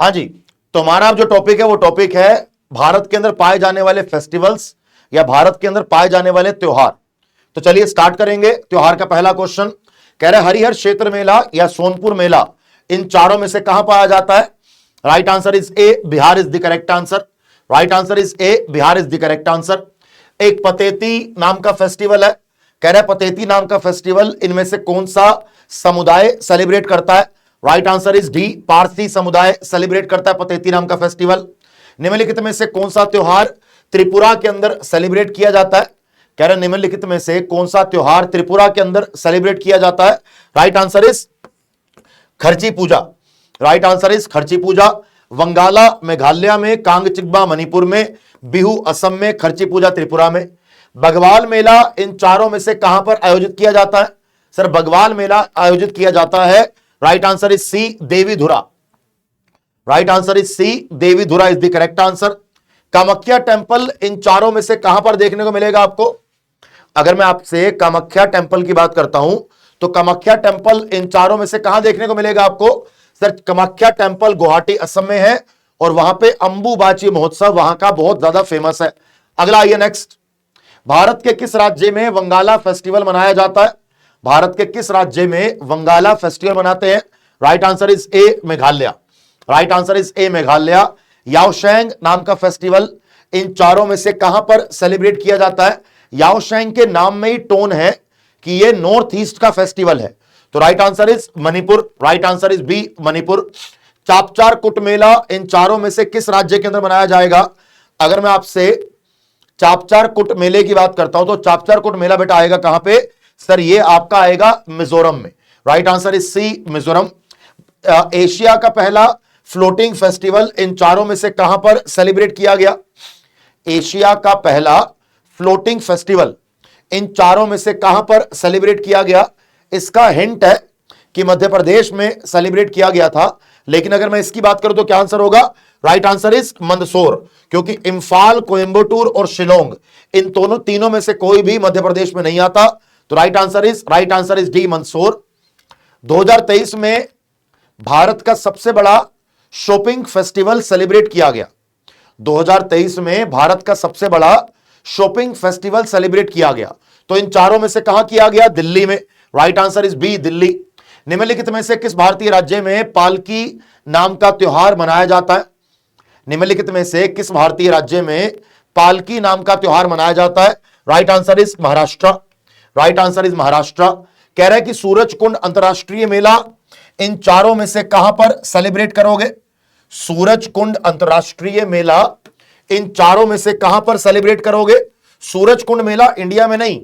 हाँ जी, तो हमारा जो टॉपिक है वो टॉपिक है भारत के अंदर पाए जाने वाले फेस्टिवल्स या भारत के अंदर पाए जाने वाले त्योहार। तो चलिए स्टार्ट करेंगे। त्योहार का पहला क्वेश्चन कह रहे हरिहर क्षेत्र मेला या सोनपुर मेला इन चारों में से कहां पाया जाता है? Right answer is A, Bihar is the correct answer. Right answer is A, Bihar is the correct answer. एक पतेती नाम का फेस्टिवल है, कह रहे पतेती नाम का फेस्टिवल इनमें से कौन सा समुदाय सेलिब्रेट करता है? Right answer is D, Parsi समुदाय सेलिब्रेट करता है पतेती नाम का फेस्टिवल। निम्नलिखित में से कौन सा त्योहार त्रिपुरा के अंदर सेलिब्रेट किया जाता है? कह रहे निम्नलिखित में से कौन सा त्योहार त्रिपुरा के अंदर सेलिब्रेट किया जाता है? राइट आंसर इज खर्ची पूजा। राइट आंसर इज खर्ची पूजा। वंगाला मेघालय में, कांगचिकबा मणिपुर में, बिहू असम में, खर्ची पूजा त्रिपुरा में। बगवाल मेला इन चारों में से कहां पर आयोजित किया जाता है? सर बगवाल मेला आयोजित किया जाता है, right answer is C, Devidhura. Right answer is C, Devidhura is the correct answer. Kamakhya temple in चारों में से कहां पर देखने को मिलेगा आपको? अगर मैं आपसे कामाख्या टेंपल की बात करता हूं तो कामाख्या टेंपल इन चारों में से कहां देखने को मिलेगा आपको? सर कामाख्या टेंपल गुवाहाटी असम में है और वहां पे अंबुबाची महोत्सव वहां का बहुत ज्यादा फेमस है। अगला आइए नेक्स्ट। भारत के किस राज्य में वंगाला फेस्टिवल मनाया जाता है? भारत के किस राज्य में वंगाला फेस्टिवल मनाते हैं? Right answer is A, Meghalaya. Right answer is A, Meghalaya. Yaoshang नाम का फेस्टिवल इन चारों में से कहां पर सेलिब्रेट किया जाता है? याओशेंग के नाम में ही टोन है कि ये नॉर्थ ईस्ट का फेस्टिवल है, तो right answer is Manipur. Right answer is B, Manipur. Chapchar Kut mela इन चारों में से किस राज्य के अंदर मनाया जाएगा? अगर मैं आपसे चापचार कुट मेले की बात करता हूं तो चापचार कुट मेला बेटा आएगा कहां पे? सर ये आपका आएगा मिजोरम में। Right answer is C, Mizoram. Asia का पहला फ्लोटिंग फेस्टिवल इन चारों में से कहां पर सेलिब्रेट किया गया? एशिया का पहला फ्लोटिंग फेस्टिवल इन चारों में से कहां पर सेलिब्रेट किया गया? इसका हिंट है कि मध्य प्रदेश में सेलिब्रेट किया गया था, लेकिन अगर मैं इसकी बात करूं तो क्या आंसर होगा? राइट आंसर इज मंदसौर, क्योंकि इंफाल, कोयंबटूर और शिलोंग इन तीनों में से कोई भी मध्य प्रदेश में नहीं आता, तो right answer is D, Mandsaur. 2023 में भारत का सबसे बड़ा शॉपिंग फेस्टिवल सेलिब्रेट किया गया। 2023 में भारत का सबसे बड़ा शॉपिंग फेस्टिवल सेलिब्रेट किया गया, तो इन चारों में से कहां किया गया? दिल्ली में। Right answer is B, Delhi. निम्नलिखित में से किस भारतीय राज्य में पालकी नाम का त्योहार मनाया जाता है? निम्नलिखित में से किस भारतीय राज्य में पालकी नाम का त्योहार मनाया जाता है? Right answer is Maharashtra. Right answer is Maharashtra. कह रहे हैं कि सूरज कुंड अंतरराष्ट्रीय मेला इन चारों में से कहां पर सेलिब्रेट करोगे? सूरज कुंड अंतरराष्ट्रीय मेला इन चारों में से कहां पर सेलिब्रेट करोगे? सूरज कुंड मेला इंडिया में नहीं,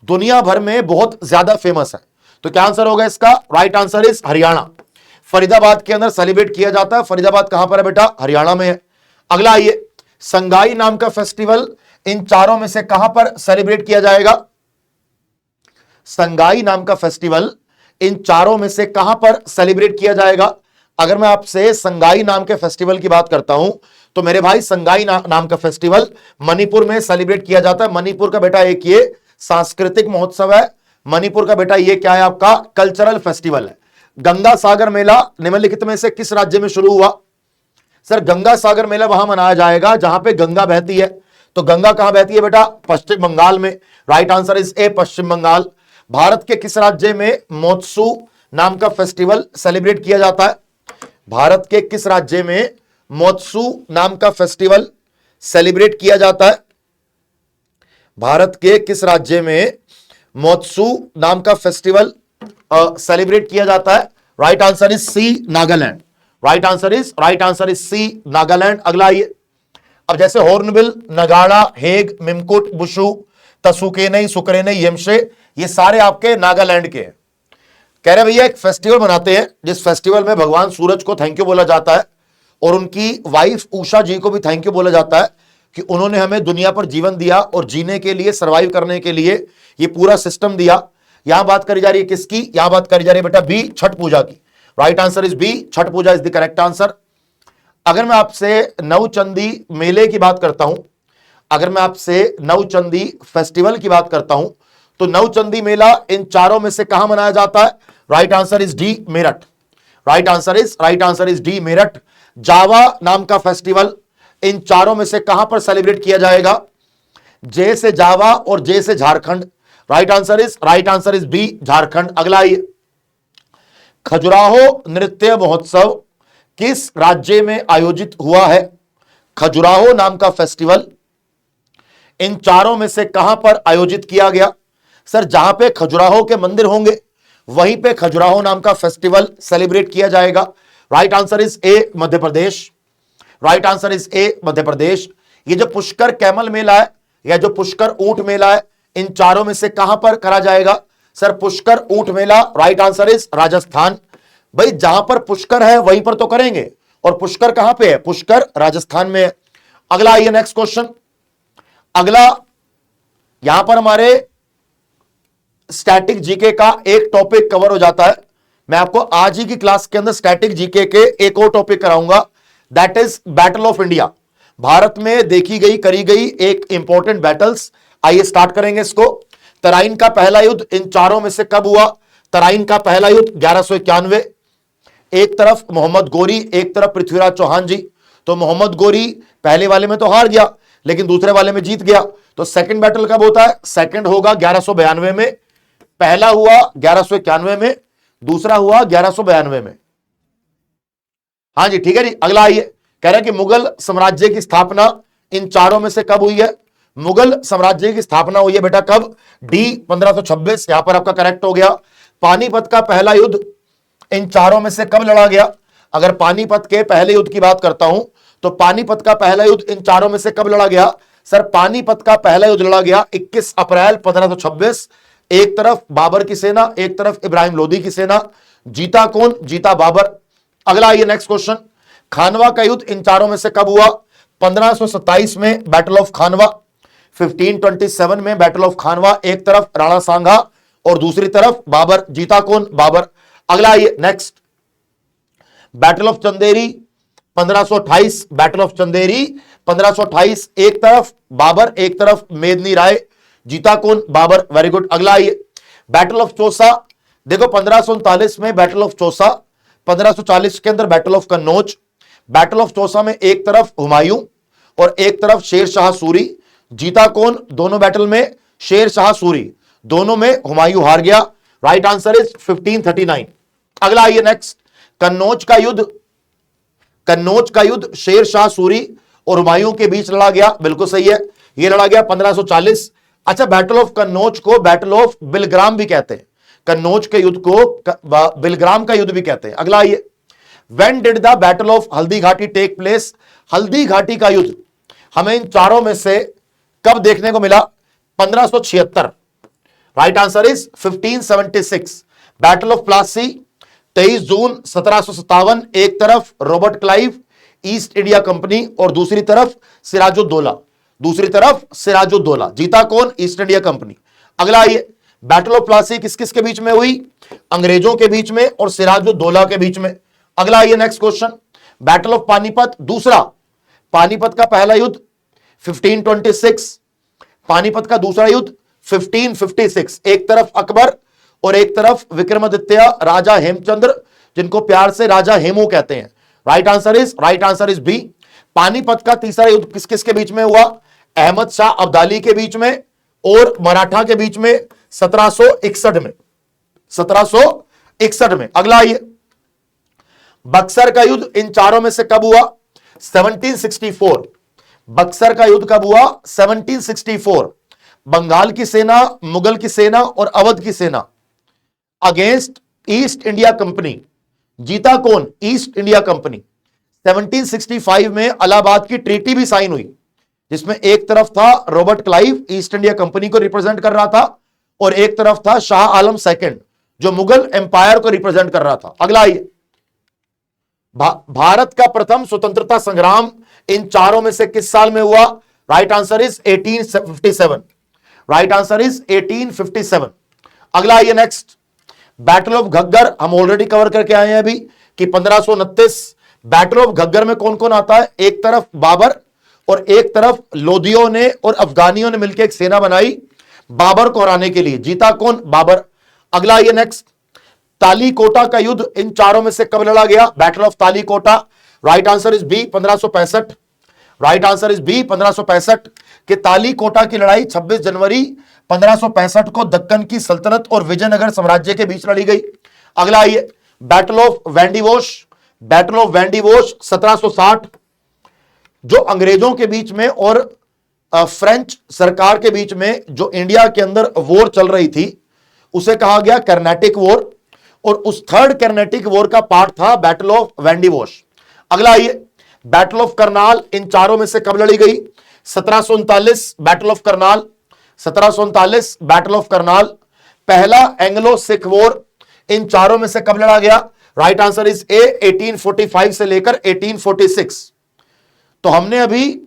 दुनिया भर में बहुत ज्यादा फेमस है, तो क्या आंसर होगा इसका? Right answer is Haryana. Faridabad के अंदर सेलिब्रेट किया जाता है। फरीदाबाद कहां पर है बेटा? हरियाणा में है। अगला आइए, संगाई नाम का फेस्टिवल इन चारों में से कहां पर सेलिब्रेट किया जाएगा? संगाई नाम का फेस्टिवल इन चारों में से कहां पर सेलिब्रेट किया जाएगा? अगर मैं आपसे संगाई नाम के फेस्टिवल की बात करता हूं तो मेरे भाई संगाई नाम का फेस्टिवल मणिपुर में सेलिब्रेट किया जाता है। मणिपुर का बेटा एक ये सांस्कृतिक महोत्सव है, मणिपुर का बेटा ये क्या है? आपका कल्चरल फेस्टिवल है। गंगा सागर मेला निम्नलिखित में से किस राज्य में शुरू हुआ? सर गंगा सागर मेला वहां मनाया जाएगा जहां पे गंगा बहती है, तो गंगा कहां बहती है बेटा? पश्चिम बंगाल में। राइट आंसर इज ए, पश्चिम बंगाल। भारत के किस राज्य में मोत्सू नाम का फेस्टिवल सेलिब्रेट किया जाता है? भारत के किस राज्य में मोत्सू नाम का फेस्टिवल सेलिब्रेट किया जाता है? भारत के किस राज्य में मोत्सू नाम का फेस्टिवल सेलिब्रेट किया जाता है? Right answer is C, Nagaland. Right answer is C, Nagaland. अगला आइए, अब जैसे हॉर्नबिल, नगाड़ा, हेग, मिमकुट, बुशु, तसुकेनई, सुकरेनई, यमशे, ये सारे आपके नागालैंड के हैं। कह रहे भैया एक फेस्टिवल मनाते हैं जिस फेस्टिवल में भगवान सूरज को थैंक यू बोला जाता है और उनकी वाइफ उषा जी को भी थैंक यू बोला जाता है कि उन्होंने हमें दुनिया पर जीवन दिया और जीने के लिए, सर्वाइव करने के लिए ये पूरा सिस्टम दिया। यहां बात करी जा रही है किसकी? यहां बात करी जा रही है बेटा बी, छठ पूजा की। Right answer is B, Chhath Puja is the correct answer. अगर मैं आपसे नवचंदी मेले की बात करता हूं, अगर मैं आपसे नवचंदी फेस्टिवल की बात करता हूं तो नवचंदी मेला इन चारों में से कहां मनाया जाता है? Right answer is D, Meerut. Right answer is D, Meerut. Jawa नाम का फेस्टिवल इन चारों में से कहां पर सेलिब्रेट किया जाएगा? जे से जावा और जे से Jharkhand. Right answer is B, Jharkhand. अगला ये खजुराहो नृत्य महोत्सव किस राज्य में आयोजित हुआ है? खजुराहो नाम का फेस्टिवल इन चारों में से कहां पर आयोजित किया गया? सर, जहां पे खजुराहो के मंदिर होंगे वहीं पे खजुराहो नाम का फेस्टिवल सेलिब्रेट किया जाएगा। Right answer is A, Madhya Pradesh. Right answer is A, Madhya Pradesh. ये जो पुष्कर कैमल मेला है या जो पुष्कर ऊंट मेला है, इन चारों में से कहां पर करा जाएगा? सर, पुष्कर ऊंट मेला। Right answer is Rajasthan. भाई, जहां पर पुष्कर है वहीं पर तो करेंगे, और पुष्कर कहां पे है? पुष्कर राजस्थान में है। अगला आइए नेक्स्ट क्वेश्चन। अगला यहां पर हमारे स्टैटिक जीके का एक टॉपिक कवर हो जाता है। मैं आपको आज ही की क्लास के अंदर स्टैटिक जीके के एक और टॉपिक कराऊंगा, that is battle of India. Bharat में देखी गई करी गई एक इंपॉर्टेंट बैटल्स। आइए स्टार्ट करेंगे इसको। तराइन का पहला युद्ध इन चारों में से कब हुआ? तराइन का पहला युद्ध 1191। एक तरफ मोहम्मद गोरी, एक तरफ पृथ्वीराज चौहान जी। तो मोहम्मद गोरी पहले वाले में तो हार गया, लेकिन दूसरे वाले में जीत गया। तो सेकंड बैटल कब होता है? सेकंड होगा 1192 में। पहला हुआ 1191 में, दूसरा हुआ 1192 में। हाँ जी, ठीक है जी। अगला आइए, कह रहे हैं कि मुगल साम्राज्य की स्थापना इन चारों में से कब हुई है? मुगल साम्राज्य की स्थापना हुई है बेटा कब? डी, 1526। यहां पर आपका करेक्ट हो गया। पानीपत का पहला युद्ध इन चारों में से कब लड़ा गया? अगर पानीपत के पहले युद्ध की बात करता हूं तो पानीपत का पहला युद्ध इन चारों में से कब लड़ा गया? सर, पानीपत का पहला युद्ध लड़ा गया 21 अप्रैल 1526। एक तरफ बाबर की सेना, एक तरफ इब्राहिम लोदी की सेना। जीता कौन? जीता बाबर। अगला आइए नेक्स्ट क्वेश्चन। खानवा का युद्ध इन चारों में से कब हुआ? 1527 में बैटल ऑफ खानवा, 1527 में बैटल ऑफ खानवा। एक तरफ राणा सांगा और दूसरी तरफ बाबर। जीता कौन? बाबर। अगला आइए next, battle of Chanderi 1528। Battle of Chanderi 1528। एक तरफ बाबर, एक तरफ मेदनी राय। जीता कौन? बाबर। Very good. अगला आइए, बैटल ऑफ चौसा। देखो 1539 में बैटल ऑफ चौसा, 1540 के अंदर battle of Kannauj. Battle of Chausa में एक तरफ हुमायूं और एक तरफ शेर शाह सूरी। जीता कौन? दोनों बैटल में शेर शाह सूरी, दोनों में हुमायूं हार गया। Right answer is 1539। अगला आइए नेक्स्ट, कन्नौज का युद्ध। कन्नौज का युद्ध शेर शाह सूरी और हुमायूं के बीच लड़ा गया। बिल्कुल सही है, यह लड़ा गया 1540। अच्छा, बैटल ऑफ कन्नौज को बैटल ऑफ बिलग्राम भी कहते हैं। कन्नौज के युद्ध को बिलग्राम का युद्ध भी कहते हैं। अगला आइए, when did the battle of Haldi Ghati take place? Haldi Ghati का युद्ध हमें इन चारों में से कब देखने को मिला? 1576। Right answer is 1576। Battle of Plassey 23 जून 1757। एक तरफ Robert Clive, east India company, और दूसरी तरफ सिराजुद्दौला। दूसरी तरफ सिराजुद्दौला। जीता कौन? East India company. अगला आइए, बैटल ऑफ प्लासी किस किस के बीच में हुई? अंग्रेजों के बीच में और सिराजुद्दौला के बीच में। अगला आइए next question, battle of Panipat दूसरा। पानीपत का पहला युद्ध 1526, पानीपत का दूसरा युद्ध 1556। एक तरफ अकबर और एक तरफ विक्रमादित्य राजा हेमचंद्र, जिनको प्यार से राजा हेमू कहते हैं। Right answer is B. Panipat का तीसरा युद्ध किस किस के बीच में हुआ? अहमद शाह अब्दाली के बीच में और मराठा के बीच में 1761 में। 1761 में। अगला आइए, बक्सर का युद्ध इन चारों में से कब हुआ? 1764। बक्सर का युद्ध कब हुआ? 1764। बंगाल की सेना, मुगल की सेना और अवध की सेना अगेंस्ट ईस्ट इंडिया कंपनी। जीता कौन? East India company. 1765 में इलाहाबाद की ट्रीटी भी साइन हुई, जिसमें एक तरफ था Robert Clive, east India company को रिप्रेजेंट कर रहा था, और एक तरफ था शाह आलम सेकंड, जो मुगल एम्पायर को रिप्रेजेंट कर रहा था। अगला आइए, भारत का प्रथम स्वतंत्रता संग्राम इन चारों में से किस साल में हुआ? Right answer is 1857। Right answer is 1857। अगला आइए नेक्स्ट, बैटल ऑफ घग्गर हम ऑलरेडी कवर करके आए हैं अभी कि 1529। बैटल ऑफ घग्गर में कौन कौन आता है? एक तरफ बाबर और एक तरफ लोदियों ने और अफगानियों ने मिलकर एक सेना बनाई बाबर को हराने के लिए। जीता कौन? बाबर। अगला आइए नेक्स्ट, तालीकोटा का युद्ध इन चारों में से कब लड़ा गया? Battle of Talikota right answer is B 1565। Right answer is B 1565 के ताली कोटा की लड़ाई 26 जनवरी 1565 को दक्कन की सल्तनत और विजयनगर साम्राज्य के बीच लड़ी गई। अगला आइए, बैटल ऑफ वेंडिवोश। बैटल ऑफ वेंडिवोश 1760 जो अंग्रेजों के बीच में और फ्रेंच सरकार के बीच में जो इंडिया के अंदर वॉर चल रही थी उसे कहा गया कर्नाटिक वॉर, और उस थर्ड कर्नाटिक वॉर का पार्ट था बैटल ऑफ वेंडिवोश। अगला आइए, बैटल ऑफ करनाल इन चारों में से कब लड़ी गई? 1739 battle of Karnal. 1739 battle of Karnal. पहला एंग्लो सिख वॉर इन चारों में से कब लड़ा गया? राइट आंसर इज ए 1845 से लेकर 1846। तो हमने अभी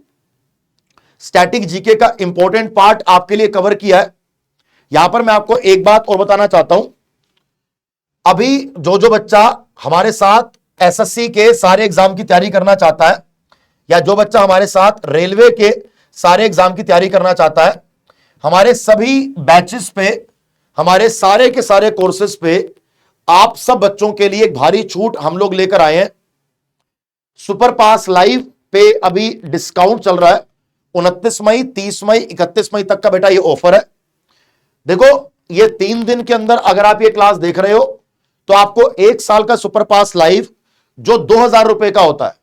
स्टैटिक जीके का इंपॉर्टेंट पार्ट आपके लिए कवर किया है। यहां पर मैं आपको एक बात और बताना चाहता हूं, अभी जो बच्चा हमारे साथ एसएससी के सारे एग्जाम की तैयारी करना चाहता है, या जो बच्चा हमारे साथ रेलवे के सारे एग्जाम की तैयारी करना चाहता है, हमारे सभी बैचेस पे, हमारे सारे के सारे कोर्सेज पे आप सब बच्चों के लिए एक भारी छूट हम लोग लेकर आए हैं। सुपर पास लाइव पे अभी डिस्काउंट चल रहा है। 29 मई, 30 मई, 31 मई तक का बेटा ये ऑफर है। देखो, ये 3 दिन के अंदर अगर आप ये क्लास देख रहे हो तो आपको 1 साल का सुपर पास लाइव जो 2000 रुपए का होता है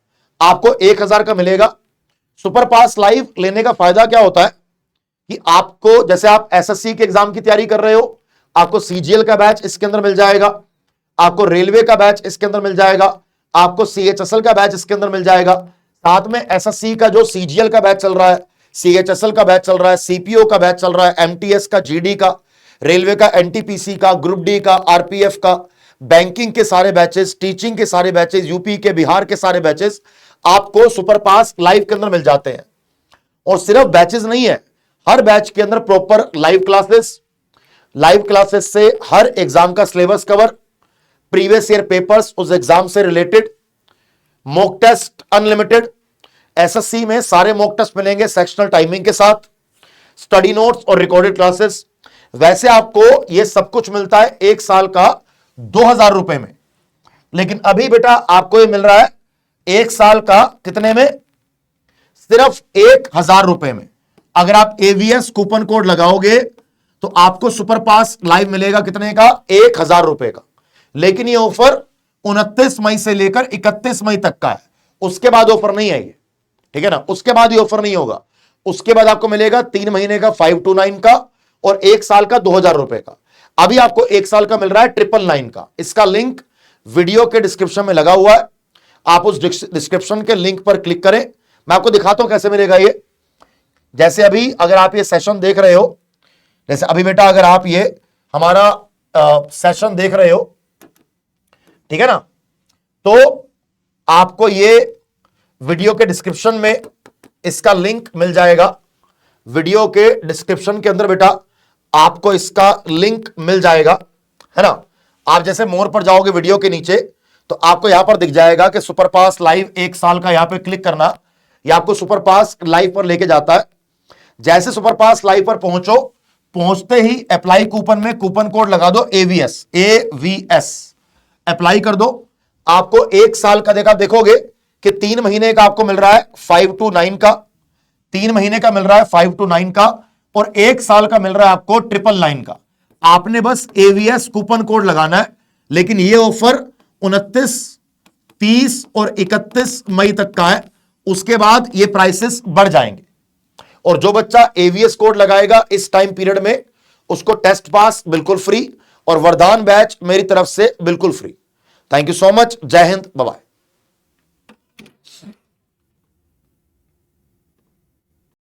आपको 1000 का मिलेगा। सुपर पास लाइव लेने का फायदा क्या होता है कि आपको, जैसे आप एसएससी के एग्जाम की तैयारी कर रहे हो, आपको सीजीएल का बैच इसके अंदर मिल जाएगा, आपको रेलवे का बैच इसके अंदर मिल जाएगा, आपको सीएचएसएल का बैच इसके अंदर मिल जाएगा, साथ में एसएससी का जो सीजीएल का बैच चल रहा है, सीएचएसएल का बैच चल रहा है, सीपीओ का बैच चल रहा है, एमटीएस का, जीडी का, रेलवे का, एनटीपीसी का, ग्रुप डी का, आरपीएफ का, बैंकिंग के सारे बैचेस, टीचिंग के सारे बैचेस, यूपी के, बिहार के सारे बैचेस आपको सुपर पास लाइव के अंदर मिल जाते हैं। और सिर्फ बैचेस नहीं है, हर बैच के अंदर प्रॉपर लाइव क्लासेस से हर एग्जाम का syllabus cover, previous year papers उस एग्जाम से related, mock test unlimited. SSC में सारे मॉक टेस्ट मिलेंगे सेक्शनल टाइमिंग के साथ, स्टडी नोट्स और रिकॉर्डेड क्लासेस। वैसे आपको यह सब कुछ मिलता है 1 साल का 2000 रुपए में, लेकिन अभी बेटा आपको यह मिल रहा है 1 साल का कितने में? सिर्फ 1000 रुपए में। अगर आप एवीएस कूपन कोड लगाओगे तो आपको सुपर पास लाइव मिलेगा कितने का? 1000 रुपए का। लेकिन यह ऑफर 29 मई से लेकर 31 मई तक का है, उसके बाद ऑफर नहीं है ये, ठीक है ना? उसके बाद ये ऑफर नहीं होगा। उसके बाद आपको मिलेगा 3 महीने का 529 का और 1 साल का 2000 रुपए का। अभी आपको 1 साल का मिल रहा है 999 का। इसका लिंक वीडियो के डिस्क्रिप्शन में लगा हुआ है, आप उस डिस्क्रिप्शन के लिंक पर क्लिक करें। मैं आपको दिखाता हूं कैसे मिलेगा ये। जैसे अभी अगर आप ये सेशन देख रहे हो, जैसे अभी बेटा अगर आप ये हमारा सेशन देख रहे हो, ठीक है ना, तो आपको ये वीडियो के डिस्क्रिप्शन में इसका लिंक मिल जाएगा। वीडियो के डिस्क्रिप्शन के अंदर बेटा आपको इसका लिंक मिल जाएगा, है ना? आप जैसे मोर पर जाओगे वीडियो के नीचे तो आपको यहां पर दिख जाएगा कि सुपर पास लाइव 1 साल का, यहां पे क्लिक करना, यह आपको सुपर पास लाइव पर लेके जाता है। जैसे सुपर पास लाइव पर पहुंचो, पहुंचते ही अप्लाई कूपन में कूपन कोड लगा दो एवीएस, अप्लाई कर दो। आपको 1 साल का देखोगे कि 3 महीने का आपको मिल रहा है 529 का, 3 महीने का मिल रहा है 529 का, और 1 साल का मिल रहा है आपको 999 का। आपने बस एवीएस कूपन कोड लगाना है। लेकिन यह ऑफर 29, 30 और 31 मई तक का है, उसके बाद ये प्राइसेस बढ़ जाएंगे। और जो बच्चा एवीएस कोड लगाएगा इस टाइम पीरियड में, उसको टेस्ट पास बिल्कुल फ्री और वरदान बैच मेरी तरफ से बिल्कुल free. Thank you so much. जय हिंद, बाय बाय।